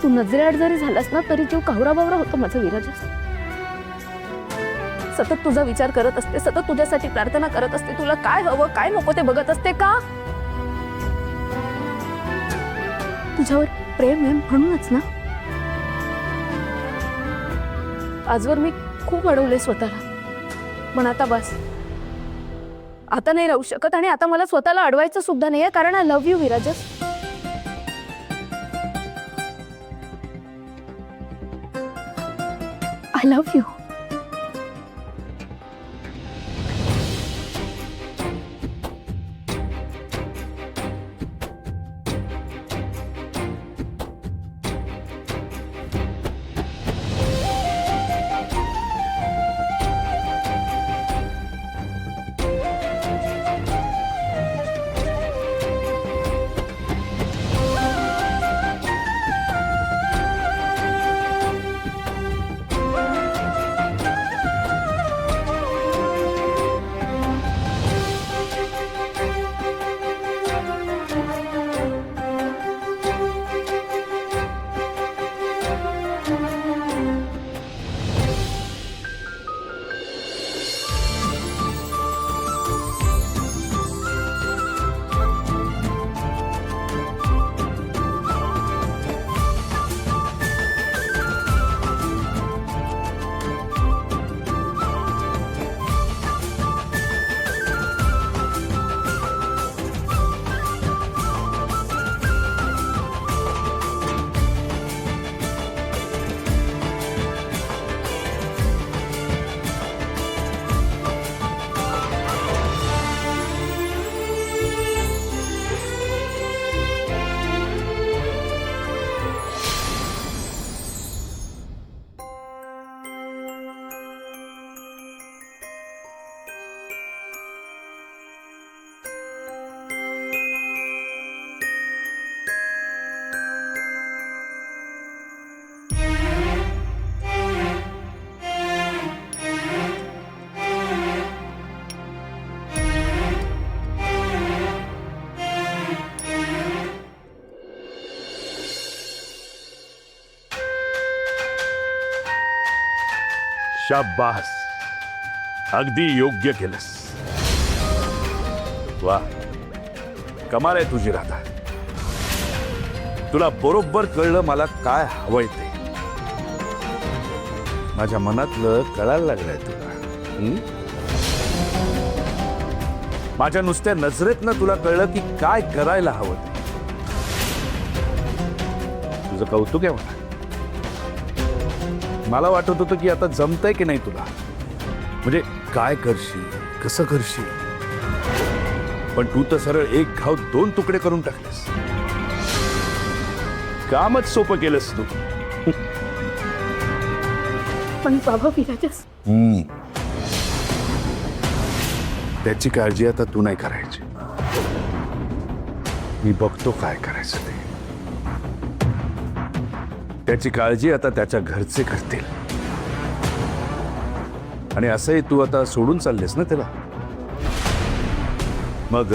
तू नजरेआड जरी झालास ना तरी जीव कावराबावरा होतो माझा विराजस. सतत तुझा विचार करत असते, सतत तुझ्यासाठी प्रार्थना करत असते. तुला काय हवं काय नको ते बघत असते. का तुझ्यावर प्रेम आहे म्हणूनच ना. आजवर मी खूप अडवले स्वतःला, पण आता बस. आता नाही राहू शकत आणि आता मला स्वतःला अडवायचं सुद्धा नाहीये, कारण I love you Virajas. I love you. शाबास, अगदी योग्य केलंस. वा, कमाल आहे तुझी राधा. तुला बरोबर कळलं मला काय हवंय ते. माझ्या मनातलं कळायला लागलंय तुला. माझ्या नुसत्या नजरेतनं तुला कळलं की काय करायला हवं ते. तुझं कौतुक आहे मला. मला वाटत होतं की आता जमतंय की नाही तुला, म्हणजे काय करशील कसं करशील, पण तू तर सरळ एक घाव दोन तुकडे करून टाकलेस. कामच सोपं केलंस तू. पण बाबा विराजस, त्याची काळजी आता तू नाही करायची. मी बघतो काय करायचं ते. त्याची काळजी आता त्याच्या घरचे करतील. आणि असंही तू आता सोडून चाललेस ना त्याला, मग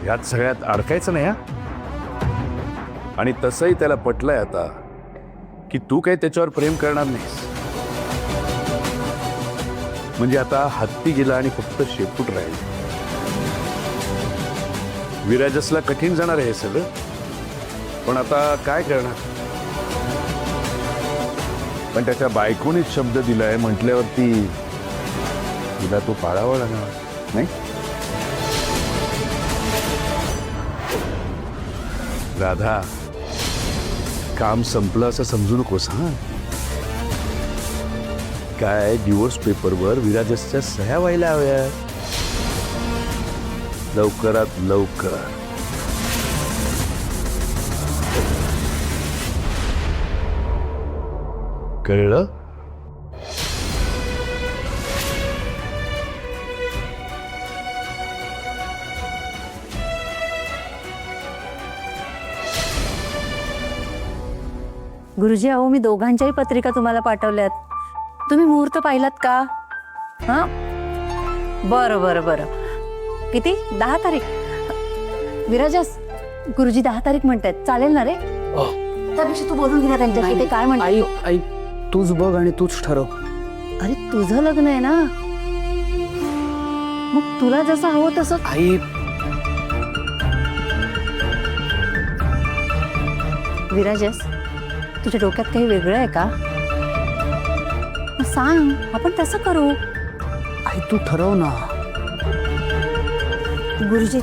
यात सगळ्यात अडकायचं नाही. हा, आणि तसंही त्याला पटलंय आता की तू काही त्याच्यावर प्रेम करणार नाहीस. म्हणजे आता हत्ती गेला आणि फक्त शेपूट राहील. विराजसला कठीण जाणार आहे हे सगळं, पण आता काय करणार. पण त्याच्या बायकोनीच शब्द दिलाय म्हटल्यावरती तिला तो पाळावा लागणार नाही. राधा, काम संपलं असं समजू नकोस. हा, काय डिवोर्स पेपरवर विराजसच्या सह्या व्हायला हव्या लवकरात लवकर. कळलं. गुरुजी, अहो मी दोघांच्याही पत्रिका तुम्हाला पाठवल्यात. तुम्ही मुहूर्त पाहिलात का? हां, बरं बरं बरं. किती? 10 तारीख. विराजस, गुरुजी 10 तारीख म्हणतात. चालेल ना रे? मुहूर्ताविषयी तू बोलून घे ना त्यांच्याशी, ते काय म्हणतात. आई आई तूच बघ आणि तूच ठरव. अरे तुझं लग्न आहे ना, मग तुला जसं हवं तसं. आई विराजस, तुझ्या डोक्यात काही वेगळं आहे का? मग सांग, आपण तसं करू. आई तू ठरव ना. गुरुजी,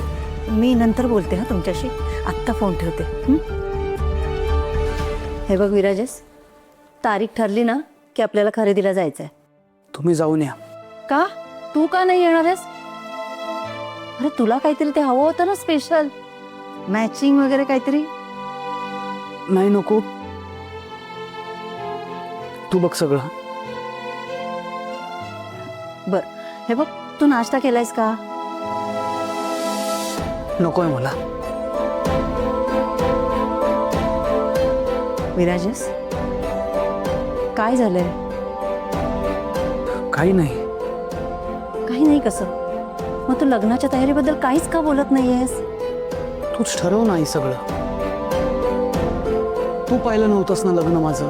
मी नंतर बोलते हा तुमच्याशी, आत्ता फोन ठेवते. हं? हे बघ विराजस, तारीख ठरली ना की आपल्याला खरेदीला जायचंय. तुम्ही जाऊन या. का? तू का नाही येणार आहेस? अरे तुला काहीतरी ते हवं होतं ना, स्पेशल मॅचिंग वगैरे काहीतरी. नाही नको, तू बघ सगळं. बर, हे बघ, तू नाश्ता केलायस का? नकोय मला. विराजस, काय झालंय? काही नाही. काही नाही कसं? मग तू लग्नाच्या तयारीबद्दल काहीच का बोलत नाहीयेस? तूच ठरव ना आई सगळं. तू पाहिलं नव्हतंस ना लग्न माझं.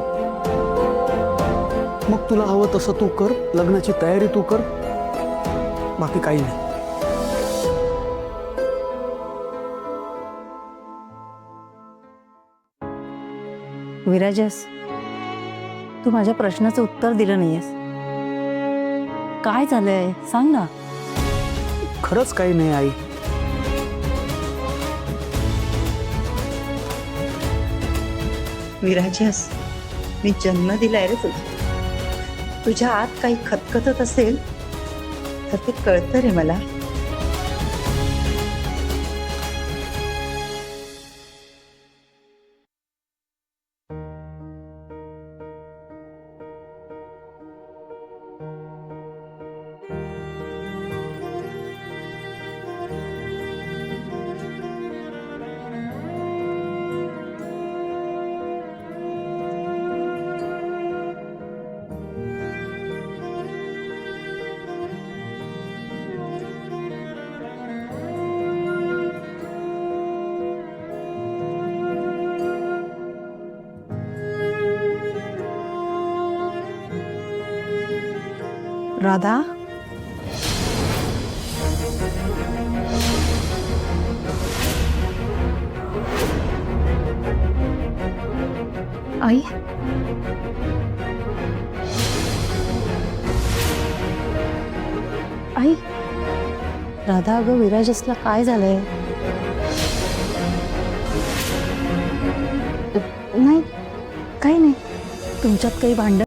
मग तुला हवं तसं तू कर, लग्नाची तयारी तू कर, बाकी काही नाही. विराजस, तू माझ्या प्रश्नाचं उत्तर दिलं नाहीयेस. काय झालंय सांग ना. खरंच काही नाही आई. विराजस, मी जन्म दिलाय रे तुझा. तुझ्या आत काही खतखतत असेल तर ते कळतं रे मला. राधा, आई, आई, राधा, अगं विराजसला काय झालंय? नाही, काही नाही. तुमच्यात काही भांडण